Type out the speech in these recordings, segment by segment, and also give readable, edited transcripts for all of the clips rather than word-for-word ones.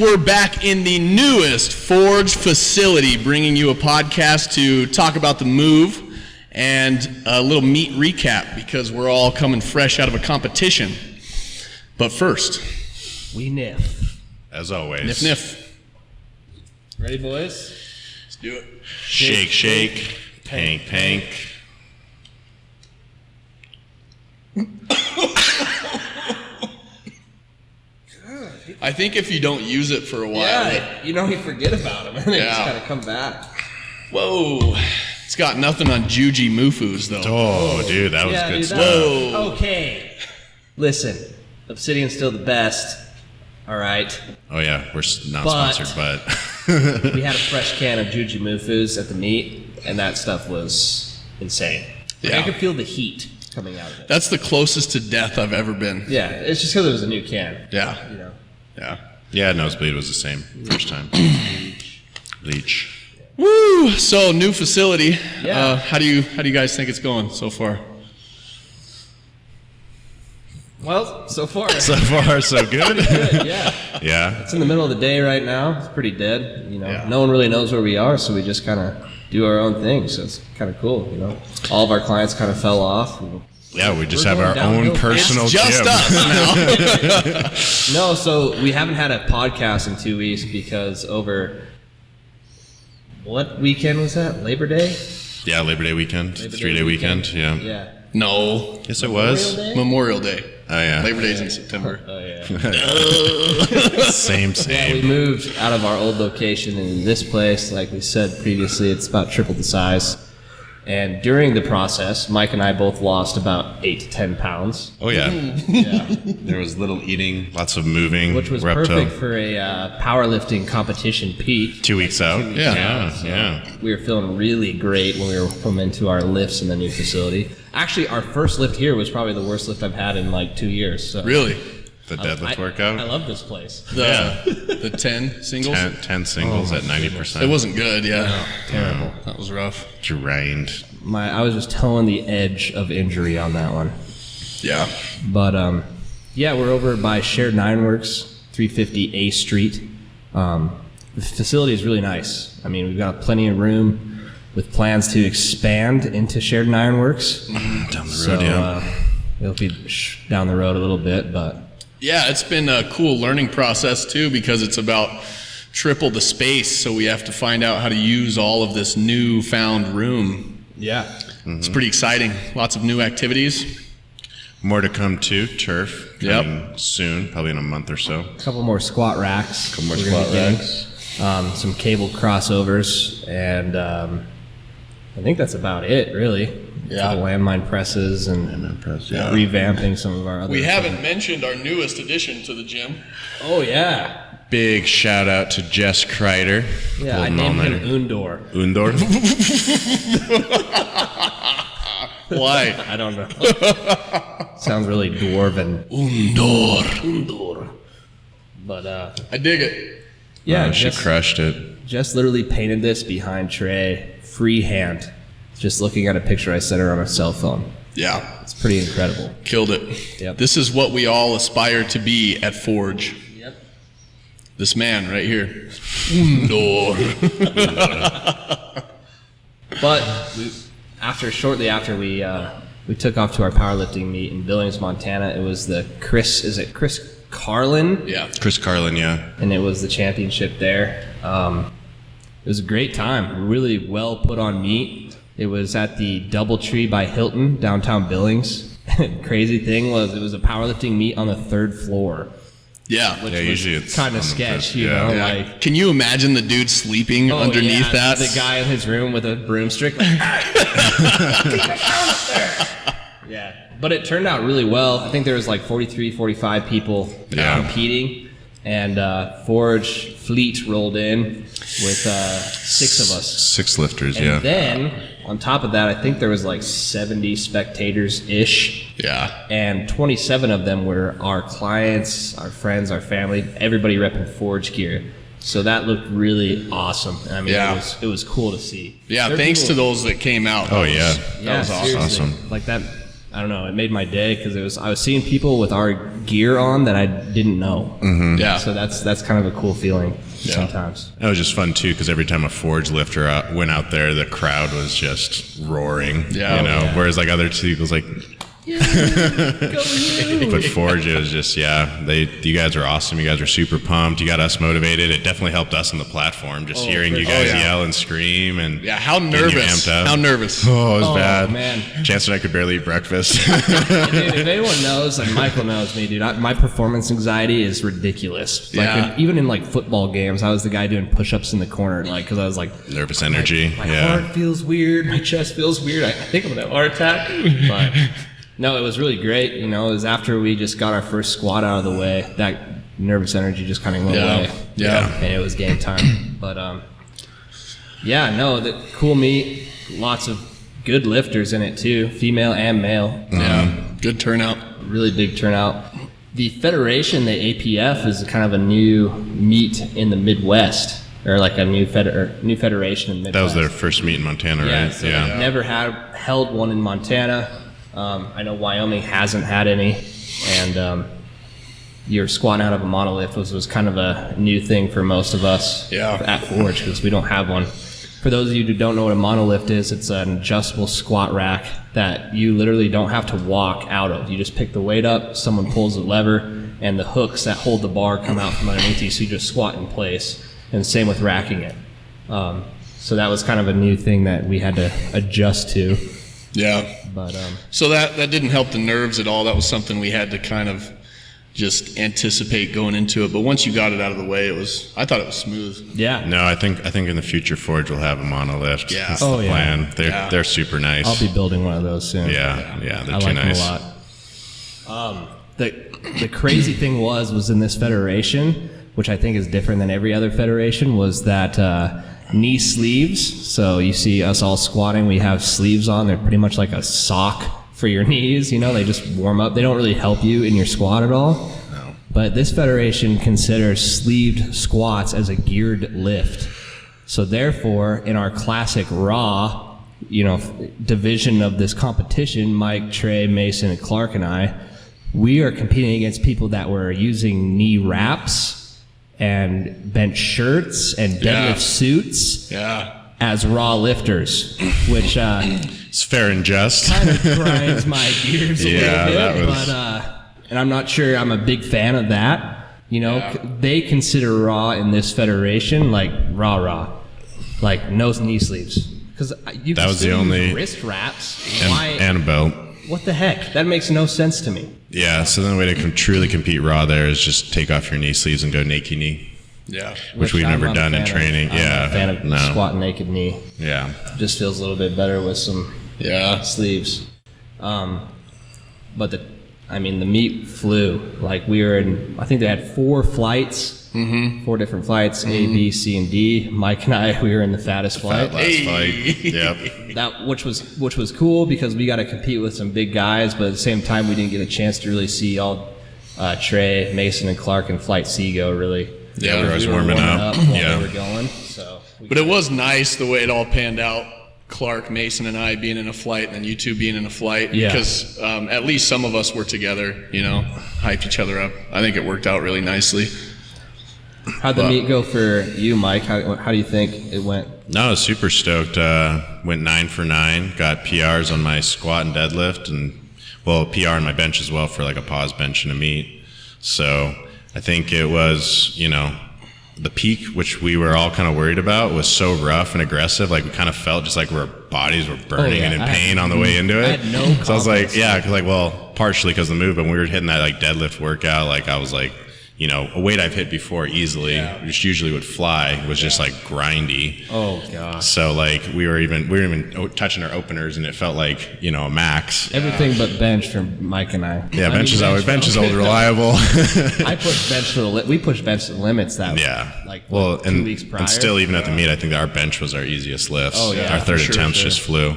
we're back in the newest Forge facility, bringing you a podcast to talk about the move and a little meet recap because we're all coming fresh out of a competition. But first, we niff. As always. Niff, niff. Ready, boys? Let's do it. Shake, shake. Pank, pank. I think if you don't use it for a while... Yeah, you forget about them, and they just kind of come back. Whoa. It's got nothing on Juji Mufus, though. Oh, dude, that was good stuff. Whoa. Okay. Listen, Obsidian's still the best. All right. Oh, yeah, we're not sponsored, but... we had a fresh can of Juji Mufus at the meet, and that stuff was insane. Yeah. I could feel the heat coming out of it. That's the closest to death I've ever been. Yeah, it's just because it was a new can. Yeah. Yeah. Yeah, Nosebleed was the same first time. Leech. Woo! So, new facility. Yeah. How do you guys think it's going so far? Well, so far. So far, so good. Good, yeah. Yeah. It's in the middle of the day right now. It's pretty dead. No one really knows where we are, so we just kind of do our own thing. So it's kind of cool. All of our clients kind of fell off. Yeah, we just have our own personal it's just gym. Us now. No, so we haven't had a podcast in 2 weeks because over what weekend was that? Labor Day? Yeah, Labor Day weekend. 3-day weekend. Yeah. Yeah. No. Yes, it was. Memorial Day. Oh, yeah. Labor Day's in September. Oh, yeah. Same. Yeah, we moved out of our old location in this place. Like we said previously, it's about triple the size. And during the process, Mike and I both lost about 8 to 10 pounds. Oh, yeah. Yeah. There was little eating, lots of moving. Which was perfect for a powerlifting competition peak. 2 weeks out. Yeah. We were feeling really great when we were coming into our lifts in the new facility. Actually, our first lift here was probably the worst lift I've had in like 2 years. So. Really? The deadlift workout? I love this place. The 10 singles? 10 singles at 90%. It wasn't good, yeah. No, terrible. That was rough. Drained. I was just towing the edge of injury on that one. Yeah. But, we're over by Shared Ironworks, 350 A Street. The facility is really nice. I mean, we've got plenty of room with plans to expand into Shared Ironworks. Down the road, yeah. It'll be down the road a little bit, but... Yeah, it's been a cool learning process, too, because it's about triple the space, so we have to find out how to use all of this newfound room. Yeah. Mm-hmm. It's pretty exciting. Lots of new activities. More to come, too. Turf. Coming soon, probably in a month or so. A couple more squat racks. Some cable crossovers, and I think that's about it, really. Yeah. The landmine presses and revamping some of our other... We haven't mentioned our newest addition to the gym. Oh, yeah. Big shout out to Jess Kreider. Yeah, I named him Undor. Undor? Why? I don't know. Sounds really dwarven. Undor. But, I dig it. yeah, she crushed it. Jess literally painted this behind Trey, freehand. Just looking at a picture I sent her on her cell phone. Yeah. It's pretty incredible. Killed it. Yep. This is what we all aspire to be at Forge. Yep. This man right here. Undor. But shortly after we took off to our powerlifting meet in Billings, Montana. It was Chris Carlin? Yeah. Chris Carlin, yeah. And it was the championship there. It was a great time. Really well put on meet. It was at the Doubletree by Hilton, downtown Billings. Crazy thing was it was a powerlifting meet on the 3rd floor. Yeah. Usually it's kind of sketch, you know? Yeah. Like, can you imagine the dude sleeping underneath that? The guy in his room with a broomstick. Like, yeah. But it turned out really well. I think there was like 43, 45 people competing. And Forge Fleet rolled in with 6 of us. 6 lifters, and then, on top of that, I think there was like 70 spectators-ish. Yeah. And 27 of them were our clients, our friends, our family, everybody repping Forge gear. So that looked really awesome. I mean, it was cool to see. Yeah, thanks to those that came out. Oh, yeah. That was awesome. Like that. I don't know, it made my day because I was seeing people with our gear on that I didn't know. Yeah. So that's kind of a cool feeling sometimes. It was just fun too because every time a forge lifter went out there, the crowd was just roaring. Yeah. You know, whereas like other two was like. Yeah, go you. But Forge, it was just, you guys are awesome. You guys are super pumped. You got us motivated. It definitely helped us on the platform, just hearing you guys yell and scream. And how nervous. How nervous. Oh, it was bad. Man. Chance and I could barely eat breakfast. Dude, if anyone knows, like Michael knows me, dude, my performance anxiety is ridiculous. Like even in like football games, I was the guy doing push-ups in the corner, like, because I was like... Nervous energy, My heart feels weird. My chest feels weird. I think I'm going to have a heart attack. But... No, it was really great. You know, it was after we just got our first squat out of the way, that nervous energy just kind of went away. Yeah. And it was game time. But, the cool meet, lots of good lifters in it too, female and male. Yeah, good turnout. Really big turnout. The federation, the APF, is kind of a new meet in the Midwest, or like a new federation in the Midwest. That was their first meet in Montana, right? So they never held one in Montana. I know Wyoming hasn't had any, and you're squatting out of a monolith was kind of a new thing for most of us at Forge because we don't have one. For those of you who don't know what a monolift is, it's an adjustable squat rack that you literally don't have to walk out of. You just pick the weight up, someone pulls the lever, and the hooks that hold the bar come out from underneath you, so you just squat in place. And same with racking it. So that was kind of a new thing that we had to adjust to. Yeah. But so that didn't help the nerves at all. That was something we had to kind of just anticipate going into it. But once you got it out of the way, I thought it was smooth. Yeah. No, I think in the future Forge will have a monolift. Yeah. That's the plan. They're super nice. I'll be building one of those soon. Yeah, they're I too like nice. them a lot. The crazy thing was in this federation, which I think is different than every other federation, was that knee sleeves. So you see us all squatting, we have sleeves on. They're pretty much like a sock for your knees. You know, they just warm up. They don't really help you in your squat at all. No. But this federation considers sleeved squats as a geared lift. So therefore, in our classic raw, division of this competition, Mike, Trey, Mason, and Clark and I, we are competing against people that were using knee wraps and bench shirts and deadlift suits as raw lifters, which it's fair and just. kind of grinds my gears a little bit. But and I'm not sure I'm a big fan of that. They consider raw in this federation like raw, like no knee sleeves, because you That was the still only- use wrist wraps. And a belt. What the heck? That makes no sense to me. Yeah, so then the way to truly compete raw there is just take off your knee sleeves and go naked knee. Yeah. Which we've I'm never not a fan in fan training. I'm not a fan of no. squat naked knee. Yeah. Just feels a little bit better with some sleeves. But the meet flew. Like we were in, I think they had 4 flights, 4 different flights, A, B, C, and D. Mike and I, we were in the fattest flight. Last fight. Yep. That which was cool because we got to compete with some big guys, but at the same time we didn't get a chance to really see all Trey, Mason, and Clark in Flight C go really. Yeah, we were always warming up. While Yeah. they were going. So, But it was nice the way it all panned out. Clark, Mason, and I being in a flight, and then you two being in a flight. Yeah. Because at least some of us were together, hyped each other up. I think it worked out really nicely. how'd the meet go for you, Mike? How do you think it went? No, I was super stoked. Went 9 for 9. Got PRs on my squat and deadlift, and PR on my bench as well for like a pause bench and a meet. So I think it was, the peak, which we were all kind of worried about, was so rough and aggressive. Like we kind of felt just like our bodies were burning and in pain on the way into it. I had no So I was like, confidence. partially because of the movement. We were hitting that like deadlift workout. Like I was like, a weight I've hit before easily, which usually would fly, was just like grindy. Oh gosh. So like we were even touching our openers, and it felt like a max. Everything but bench from Mike and I. Yeah, bench is always reliable. reliable. I pushed bench we pushed bench to the limits that like 2 weeks prior. And still even at the meet, I think that our bench was our easiest lifts. Oh, yeah, our third for attempts sure. just flew.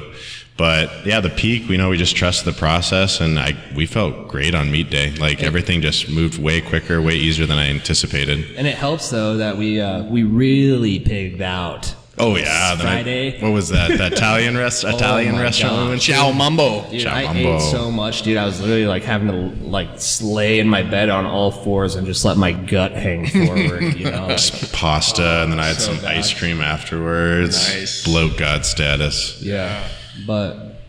But yeah, the peak, we just trusted the process, and we felt great on meet day. Like everything just moved way quicker, way easier than I anticipated. And it helps though that we really pigged out Oh yeah, Friday. What was that? The Italian restaurant we went to? Ciao Mambo. Dude, Ciao I Mambo. ate so much, dude. I was literally like having to like lay in my bed on all fours and just let my gut hang forward, you know. Just pasta, and then I had so some bad. ice cream afterwards. Nice. Bloat god status. Yeah, but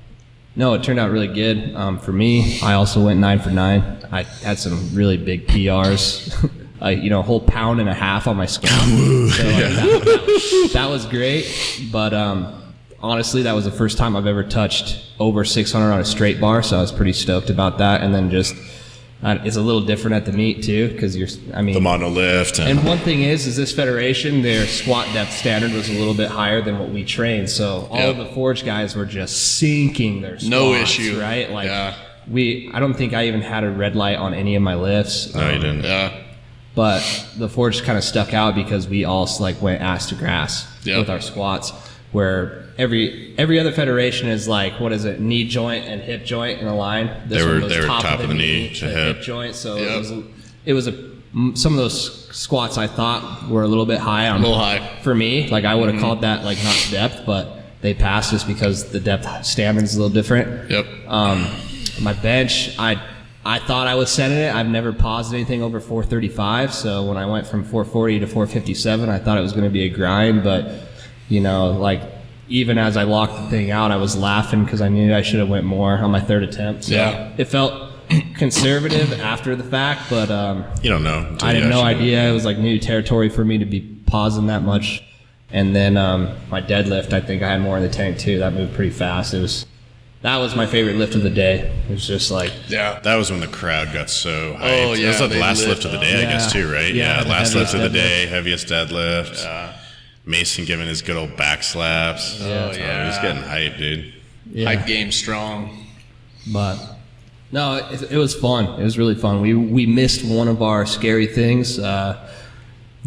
no, it turned out really good. For me, I also went 9 for 9. I had some really big PRs. A whole pound and a half on my squat. So that was great. But honestly, that was the first time I've ever touched over 600 on a straight bar, so I was pretty stoked about that. And then just it's a little different at the meet too, because the monolift. And one thing is this federation, their squat depth standard was a little bit higher than what we trained. So all of the Forge guys were just sinking their squats. No issue. Right? Like I don't think I even had a red light on any of my lifts. No, you didn't. Yeah. But the Forge kind of stuck out because we all went ass to grass with our squats, where every other federation is like, what is it, knee joint and hip joint in a line. They were top of the knee to hip joint. So it was some of those squats I thought were a little bit high for me. Like I would have called that like not depth, but they passed just because the depth standard is a little different. Yep. My bench, I thought I was setting it. I've never paused anything over 435. So when I went from 440 to 457, I thought it was going to be a grind. But, even as I locked the thing out, I was laughing because I knew I should have went more on my third attempt. So it felt conservative after the fact, but you don't know. I had no idea. It was like new territory for me to be pausing that much. And then my deadlift, I think I had more in the tank too. That moved pretty fast. That was my favorite lift of the day. It was just like... Yeah. That was when the crowd got so hyped. Oh, yeah. It was like the last lift of the day, I guess, too, right? Yeah, last lift of the day, heaviest deadlift. Yeah. Mason giving his good old back slaps. Yeah. He was getting hyped, dude. Yeah. Hype game strong. But... No, it was fun. It was really fun. We missed one of our scary things.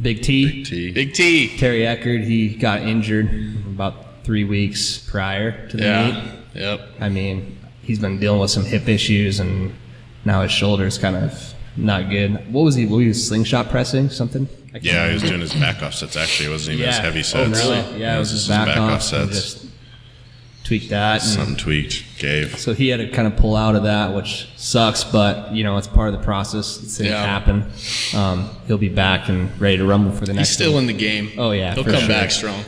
Big T. Big T. Terry Eckert, he got injured about 3 weeks prior to the meet. Yep. I mean, he's been dealing with some hip issues, and now his shoulder's kind of not good. What was he slingshot pressing something? Yeah, he was doing his back offsets. Actually, it wasn't even his heavy sets. Oh, really? Yeah, it was his back offsets. Just tweaked that. Something tweaked, gave. So he had to kind of pull out of that, which sucks, but it's part of the process. Things happen. He'll be back and ready to rumble for the next. He's still one. in the game. Oh yeah, he'll come back strong.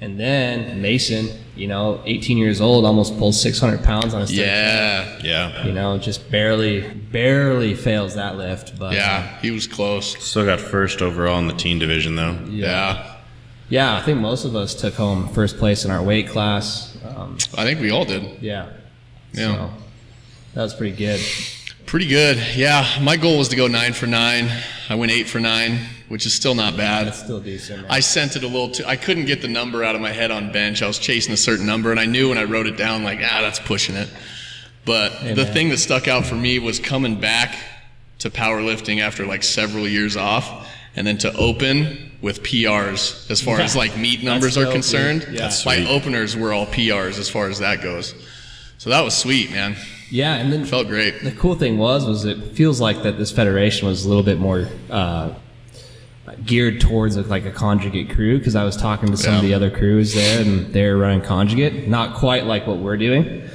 And then Mason, 18 years old, almost pulls 600 pounds on his third attempt. Yeah. Just barely fails that lift. But he was close. Still got first overall in the teen division, though. Yeah, I think most of us took home first place in our weight class. I think we all did. Yeah. So that was pretty good. Pretty good. Yeah, my goal was to go 9 for 9. I went 8 for 9, which is still not bad. That's still decent. Right? I sent it a little too. I couldn't get the number out of my head on bench. I was chasing a certain number, and I knew when I wrote it down, that's pushing it. But the thing that stuck out for me was coming back to powerlifting after several years off, and then to open with PRs as far as meet numbers are concerned. Yeah. My openers were all PRs as far as that goes. So that was sweet, man. Yeah, and then it felt great. The cool thing was it feels like that this federation was a little bit more geared towards a conjugate crew, because I was talking to some of the other crews there, and they're running conjugate, not quite like what we're doing,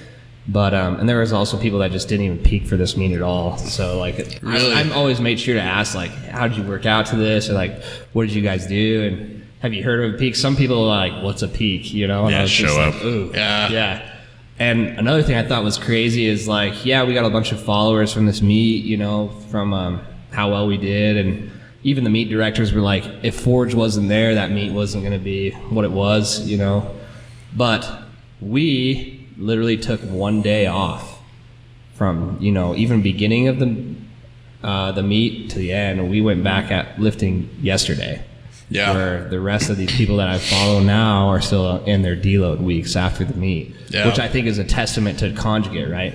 but and there was also people that just didn't even peak for this meet at all. So really? I'm always made sure to ask how did you work out to this, or what did you guys do, and have you heard of a peak? Some people are like, what's a peak? And I was show just up. Ooh, yeah. And another thing I thought was crazy is we got a bunch of followers from this meet, from how well we did. And even the meet directors were like, if Forge wasn't there, that meet wasn't going to be what it was, But we literally took 1 day off from, even beginning of the meet to the end. And we went back at lifting yesterday. Yeah. Where the rest of these people that I follow now are still in their deload weeks after the meet, which I think is a testament to conjugate, right?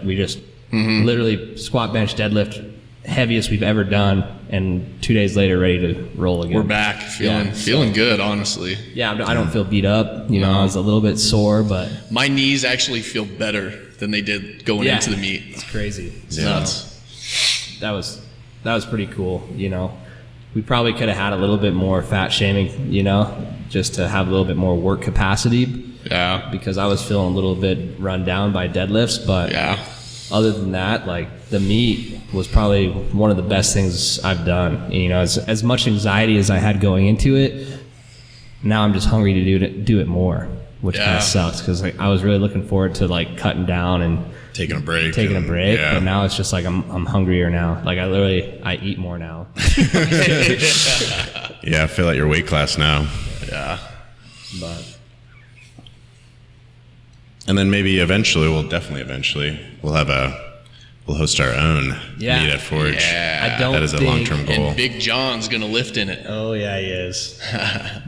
We just literally squat, bench, deadlift, heaviest we've ever done, and 2 days later ready to roll again. We're back, feeling good, honestly. Yeah, I don't feel beat up. I was a little bit sore, but my knees actually feel better than they did going into the meet. It's crazy. It's nuts. That was pretty cool. We probably could have had a little bit more fat shaming, just to have a little bit more work capacity. Yeah. Because I was feeling a little bit run down by deadlifts, but other than that, like the meet was probably one of the best things I've done. You know, as much anxiety as I had going into it, now I'm just hungry to do it more, which kind of sucks because like, I was really looking forward to like cutting down and taking a break. Yeah. But now it's just like I'm hungrier now. Like I eat more now. Yeah, I feel like your weight class now. Yeah. But. And then maybe eventually, we'll host our own meet at Forge. Yeah. That is a long-term goal. And Big John's going to lift in it. Oh, yeah, he is.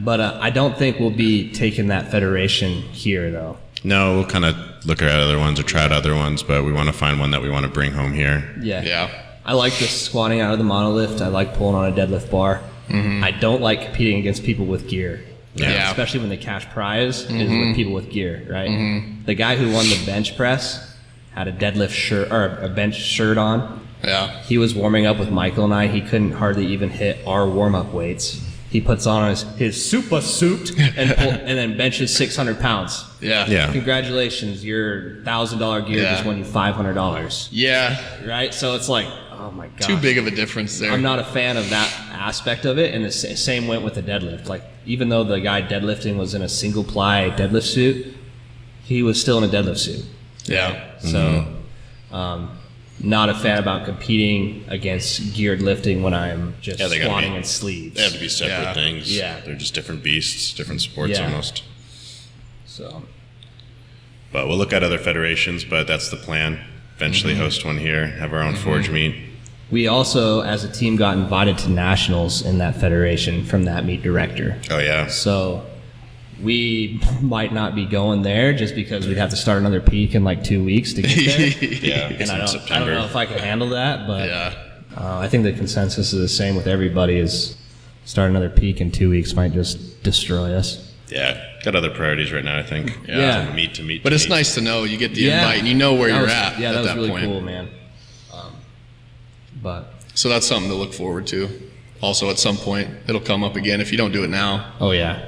But I don't think we'll be taking that federation here, though. No, we'll kind of look at other ones or try out other ones, but we want to find one that we want to bring home here. Yeah. I like the squatting out of the monolift. I like pulling on a deadlift bar. Mm-hmm. I don't like competing against people with gear. Yeah. Especially when the cash prize is with people with gear, right? Mm-hmm. The guy who won the bench press had a deadlift shirt or a bench shirt on. Yeah. He was warming up with Michael and I. He couldn't hardly even hit our warm-up weights. He puts on his super suit and then benches 600 pounds. Yeah. Congratulations, your $1,000 gear just won you $500. Yeah. Right? So it's like, oh my god. Too big of a difference there. I'm not a fan of that aspect of it, and the same went with the deadlift. Like, even though the guy deadlifting was in a single ply deadlift suit, he was still in a deadlift suit. Yeah. So, not a fan about competing against geared lifting when I'm just squatting in sleeves. They have to be separate things. Yeah. They're just different beasts, different sports almost. So. But we'll look at other federations, but that's the plan. Eventually host one here, have our own Forge meet. We also, as a team, got invited to nationals in that federation from that meet director. Oh, yeah. So we might not be going there just because we'd have to start another peak in like 2 weeks to get there. Yeah, and I don't know if I can handle that, but I think the consensus is the same with everybody is start another peak in 2 weeks might just destroy us. Yeah, got other priorities right now, I think. Yeah. Meet to meet. But it's nice to know you get the invite and you know where you're at. Yeah, at that was that really point. cool, man. But so that's something to look forward to. Also, at some point, it'll come up again if you don't do it now. Oh, yeah.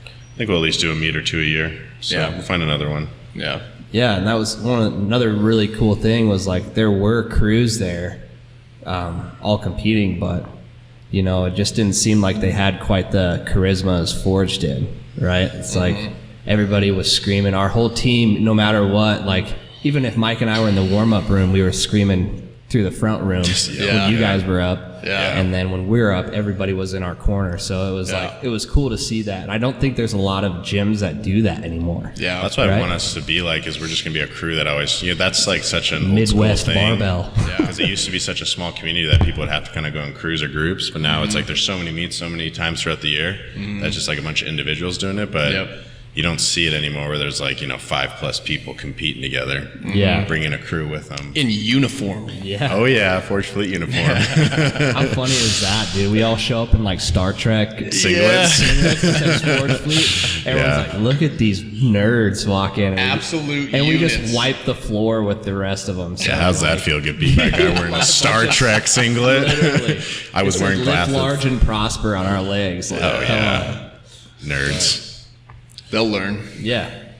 I think we'll at least do a meet or two a year. So we'll find another one. Yeah. Yeah, and that was another really cool thing was like there were crews there all competing, but, you know, it just didn't seem like they had quite the charisma as Forge did, right? It's like everybody was screaming. Our whole team, no matter what, like even if Mike and I were in the warm-up room, we were screaming through the front room when you guys were up. Yeah. And then when we were up, everybody was in our corner. So it was like, it was cool to see that. And I don't think there's a lot of gyms that do that anymore. Yeah. That's what I want us to be like, is we're just going to be a crew that always, that's like such an Midwest old school thing. barbell. Yeah, because it used to be such a small community that people would have to kind of go in crews or groups. But now it's like there's so many meets so many times throughout the year. That's just like a bunch of individuals doing it. But you don't see it anymore where there's like, 5+ people competing together. Yeah. Bringing a crew with them. In uniform. Yeah. Oh, yeah. Forge Fleet uniform. How funny is that, dude? We all show up in like Star Trek Singlets. Forge Fleet. Everyone's like, look at these nerds walk in. And we just wipe the floor with the rest of them. So How's that feel? Get beat by a guy wearing a Star Trek singlet? Literally. I was wearing live glasses. large and prosper on our legs. Like, Oh, yeah. Nerds. They'll learn. Yeah.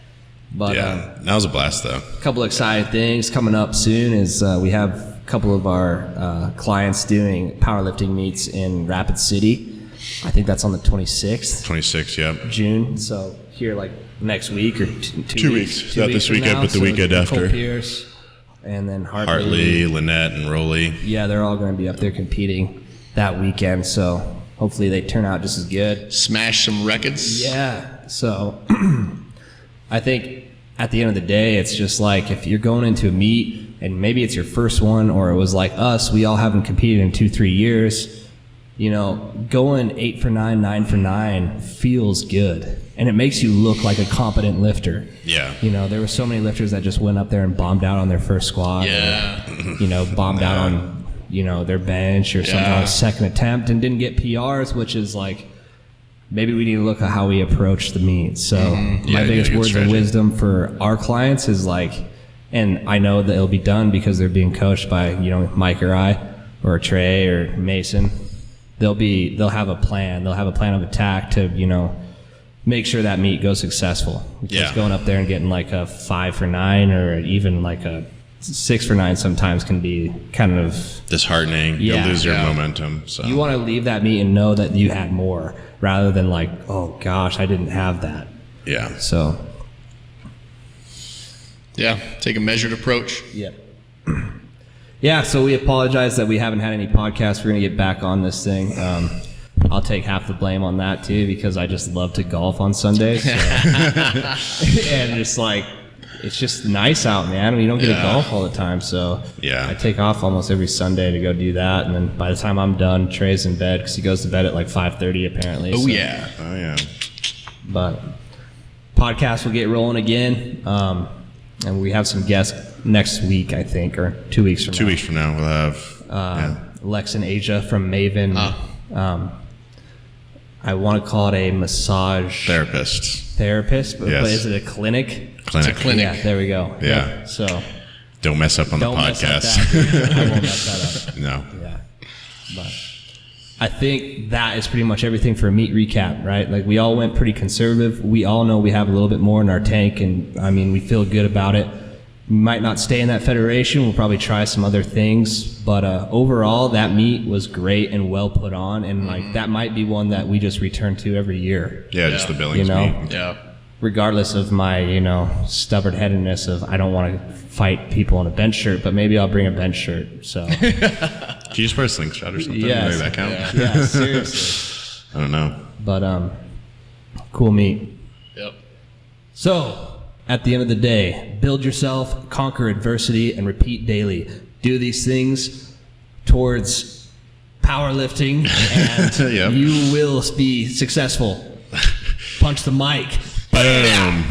But That was a blast, though. a couple of exciting things coming up soon is we have a couple of our clients doing powerlifting meets in Rapid City. I think that's on the 26th. 26, yep. June. So here like next week or 2 weeks. 2 weeks. Not this from weekend, now. but the weekend after. Cole Pierce and then Hartley, Lynette, and Rowley. Yeah, they're all going to be up there competing that weekend. So hopefully they turn out just as good. Smash some records. Yeah. So I think at the end of the day, it's just like if you're going into a meet and maybe it's your first one, or it was like us, we all haven't competed in 2-3 years, going 8 for 9, 9 for 9 feels good. And it makes you look like a competent lifter. Yeah. There were so many lifters that just went up there and bombed out on their first squat. Yeah. Or, bombed out on, their bench or something on a second attempt and didn't get PRs, which is like, maybe we need to look at how we approach the meet. So my biggest words of wisdom for our clients is like, and I know that it'll be done because they're being coached by, Mike or I or Trey or Mason. They'll have a plan. They'll have a plan of attack to, make sure that meet goes successful. Because Yeah. going up there and getting like a 5 for 9 or even like a 6 for 9 sometimes can be kind of disheartening. Yeah. You'll lose your Yeah. momentum. So you want to leave that meet and know that you had more rather than like, oh gosh, I didn't have that. yeah. So Yeah, take a measured approach. yep. Yeah, so we apologize that we haven't had any podcasts. We're going to get back on this thing. I'll take half the blame on that too because I just love to golf on Sundays. So. And it's like, it's just nice out, man. You don't get to golf all the time. So Yeah. I take off almost every Sunday to go do that. And then by the time I'm done, Trey's in bed because he goes to bed at like 5:30 apparently. Oh, so. yeah. Oh yeah. But podcast will get rolling again. And we have some guests next week, I think, or 2 weeks from now. 2 weeks from now, we'll have Lex and Asia from Maven. I want to call it a massage therapist. but Yes. is it a clinic? Clinic. It's a clinic. Yeah, there we go. Yeah. Yep. So Don't mess up on don't the mess up podcast. that. I won't mess that up. No. Yeah. But I think that is pretty much everything for a meet recap, right? Like we all went pretty conservative. We all know we have a little bit more in our tank, and I mean, we feel good about it. We might not stay in that federation. We'll probably try some other things, but overall, that meet was great and well put on, and like that might be one that we just return to every year, Yeah, just the Billings meet. Yeah. regardless of my stubborn headedness of I don't want to fight people in a bench shirt, but maybe I'll bring a bench shirt. So Can you just wear a slingshot or something? Yes. Maybe that count? yeah, seriously. I don't know. But cool meet. Yep. So, at the end of the day, build yourself, conquer adversity, and repeat daily. Do these things towards powerlifting, and Yep. you will be successful. Punch the mic. Boom.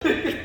Hey,